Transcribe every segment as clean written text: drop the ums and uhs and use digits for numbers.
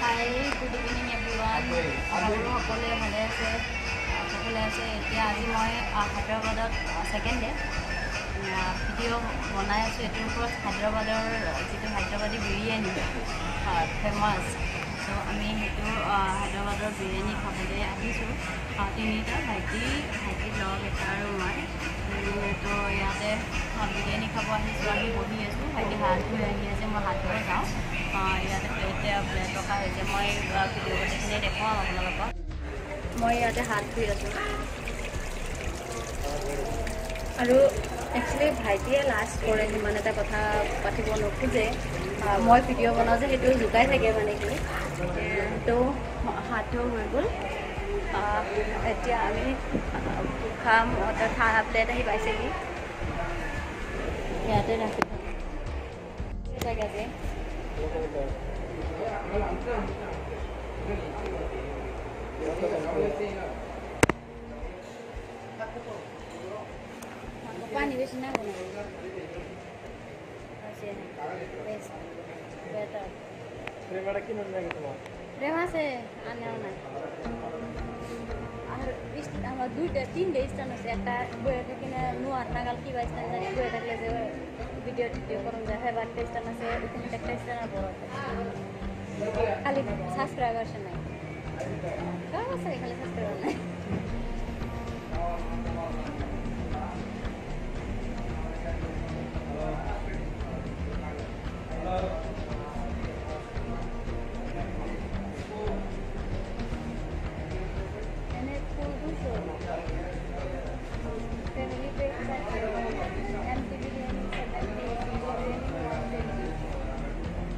Hi, good evening everyone. সকলে ভালে আছে সকলে আছে এতিয়া আজি মই হায়দৰাবাদত সেকেন্ড ডে ভিডিঅ' বনাই আছোঁ এটোৰ ওপৰত হায়দৰাবাদৰ যেটো হায়দৰাবাদী বিৰিয়ানী ফেমাস সো আমি হেতু হায়দৰাবাদৰ বিৰিয়ানী খাবলৈ আহিছোঁ তিনিটা ভাইটি লগ এটা আৰু মই তো ইয়াতে বিৰিয়ানী খাব আহিছোঁ আমি বহি আছোঁ ভাইটি হাত ধুই আহি আছে মই হাত ধুব যাওঁ ইয়াতে এতিয়া প্লেট ৰখা হৈছে মই ভিডিঅ' গোটেইখিনি দেখুৱাম আপোনালোকক মই ইয়াতে হাত ধুই আছোঁ আৰু একচুৱেলি ভাইটিয়ে লাষ্ট কৰে সিমান এটা কথা পাতিব নোখোজে মই ভিডিঅ' বনাওঁ যে সেইটো জোকাই থাকে মানে কি তো হাত ধোৱা হৈ গ'ল এতিয়া আমি খাম ঠাণ্ডা প্লেট আহি পাইছেহি ইয়াতে ৰাখি জেগাতে पानी बेसी ना बनाऊ रेवा से आने आना और दुईटा तीनटा स्टैंड আছে একটা বয়ে থাকিনে নোয়ার নাগাল কি বাইস্তান জানি বয়ে থাকলে যে ভিডিও করুন যায় হয় বারটা স্ট্যান্ড আছে ওখানে একটা স্ট্যান্ড আর বড় খালি সাবস্ক্রাইবার নাই কার আছে খালি সাবস্ক্রাইবার নাই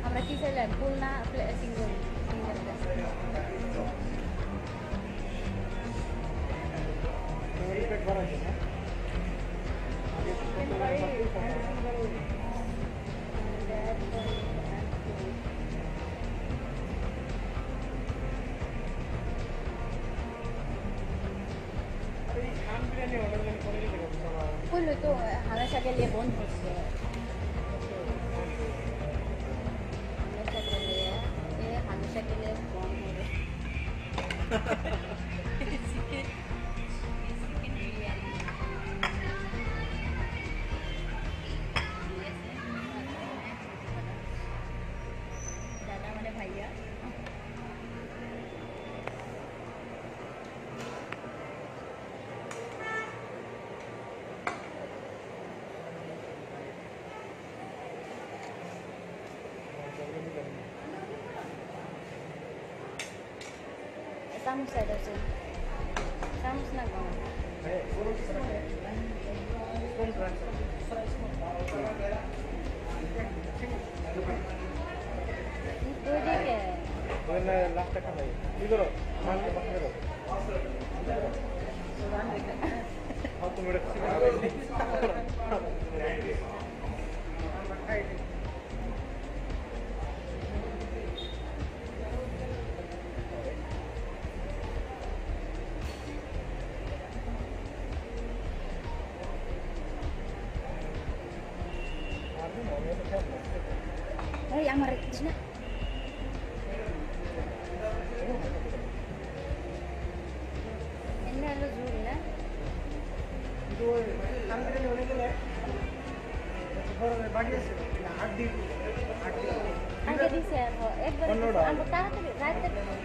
আমরা কি চাইলাম ফুল না সিঙ্গেল कुल्लू तो हमेशा के लिए बंद होती है हमेशा के लिए बंद हो गए दादा मेरे भैया Estamos serios, sí. Estamos na goma. Itu dia. Mana last kan lagi? Ini mana pakai lo? Aku muda sih. Hey, yang merek di sini. Ini ada zuri lah. Itu kami ni orang ni. Sekarang bagi sih. Hadi. Angkat di sini. Ekbar. Angkat tahu tu. Raat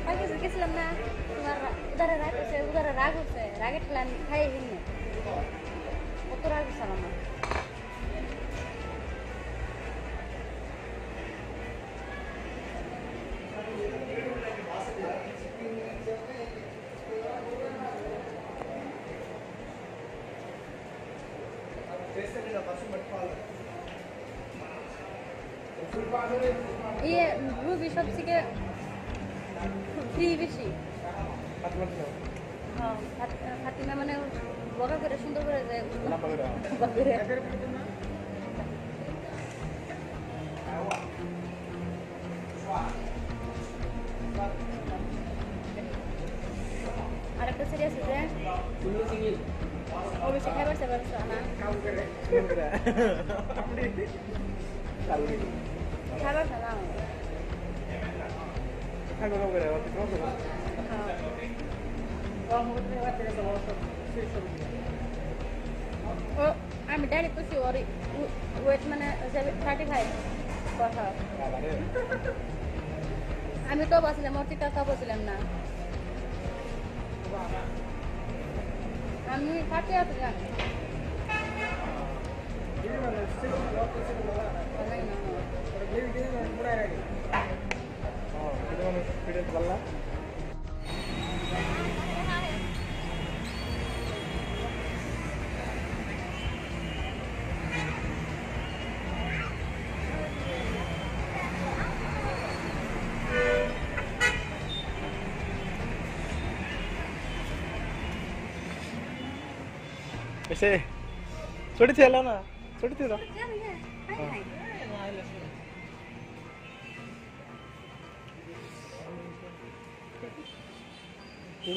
pagi se किस लम्बा तुम्हारा उधर रात से उधर राग से रागेट plan खाए ही नहीं. वो तो राग सलामा. ये रूबी सबसे के फ्री बेशी हाँ फातिमा माने बगा करे सुंदर करे जाए बगरे ada kesedihan sudah dulu singil oh bisa kabar sana kamu kere kabar sana খাবে করে আর কি করব ও আমি ডাইরেক্ট করছি ওর ওয়েট মানে 35 কথা আমি তো বলছিলাম ওর টিকা খাবো ছিলাম না আমি খাতে আসতে জানি ऐसे छोटी थी ना छोटी थी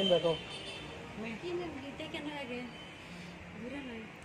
देखो কেন আগে ঘুরে নয়